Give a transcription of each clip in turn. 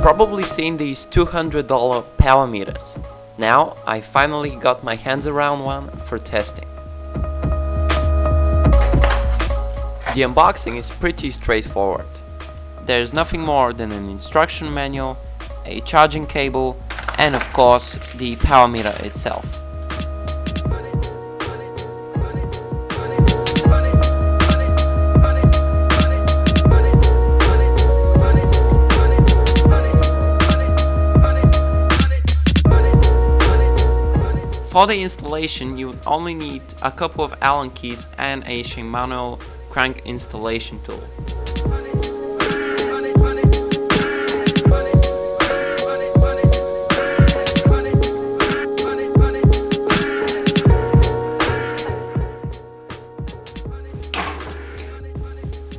probably seen these $200 power meters. Now I finally got my hands around one for testing. The unboxing is pretty straightforward. There's nothing more than an instruction manual, a charging cable, and of course the power meter itself. For the installation, you only need a couple of Allen keys and a Shimano crank installation tool.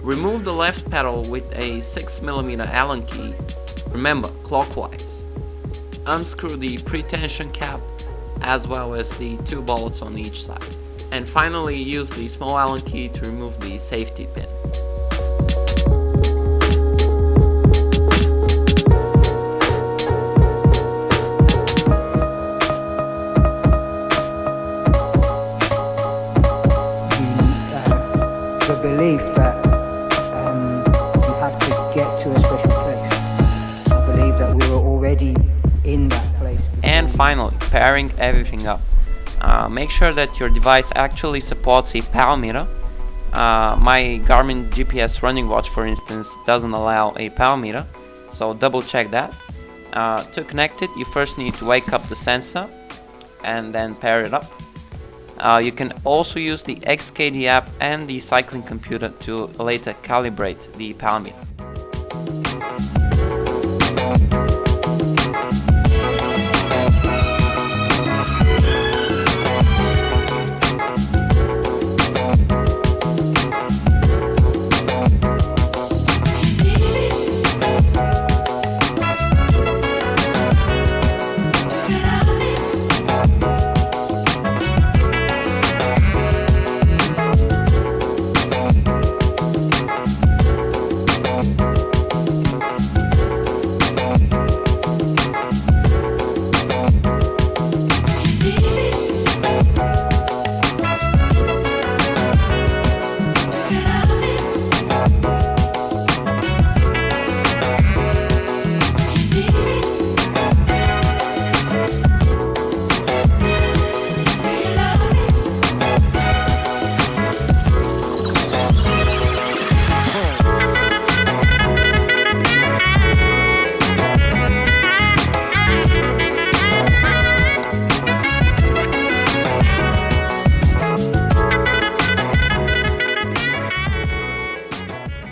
Remove the left pedal with a 6mm Allen key, remember clockwise. Unscrew the pre-tension cap as well as the two bolts on each side. And finally use the small Allen key to remove the safety pin. The belief that you have to get to a special place. I believe that we were already in that place. And finally, pairing everything up. Make sure that your device actually supports a power meter. My Garmin GPS running watch, for instance, doesn't allow a power meter, so double check that. To connect it, you first need to wake up the sensor and then pair it up. You can also use the Xcadey app and the cycling computer to later calibrate the power meter.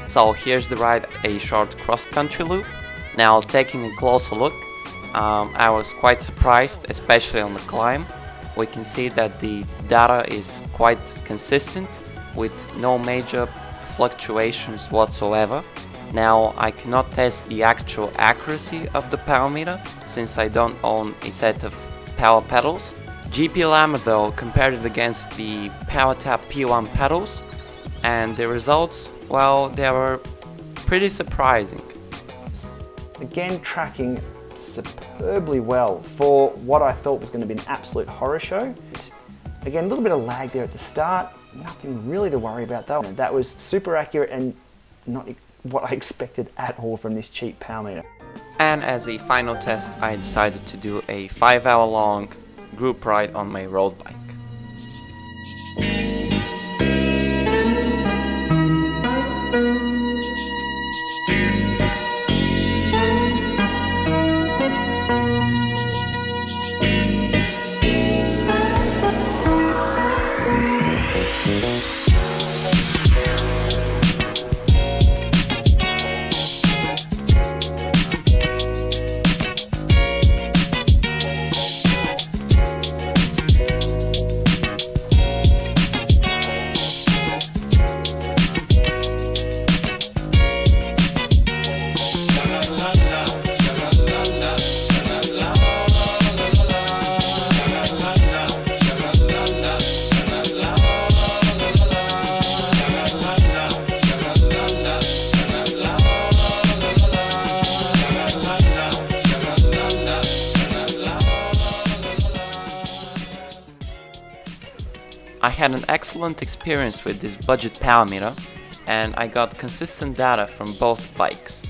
So here's the ride, a short cross-country loop. Now taking a closer look, I was quite surprised, especially on the climb. We can see that the data is quite consistent with no major fluctuations whatsoever. Now I cannot test the actual accuracy of the power meter since I don't own a set of power pedals. GP Llama though compared it against the PowerTap P1 pedals, and the results, well, they were pretty surprising. Again, tracking superbly well for what I thought was going to be an absolute horror show. Again, a little bit of lag there at the start, nothing really to worry about though. That was super accurate and not what I expected at all from this cheap power meter. And as a final test, I decided to do a 5-hour-long group ride on my road bike. had an excellent experience with this budget power meter, and I got consistent data from both bikes.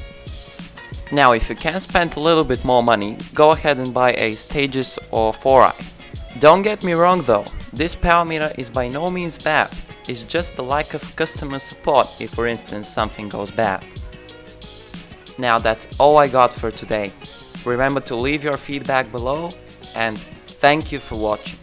Now, if you can spend a little bit more money, go ahead and buy a Stages or 4i. Don't get me wrong though, this power meter is by no means bad, it's just the lack of customer support if for instance something goes bad. Now that's all I got for today. Remember to leave your feedback below, and thank you for watching.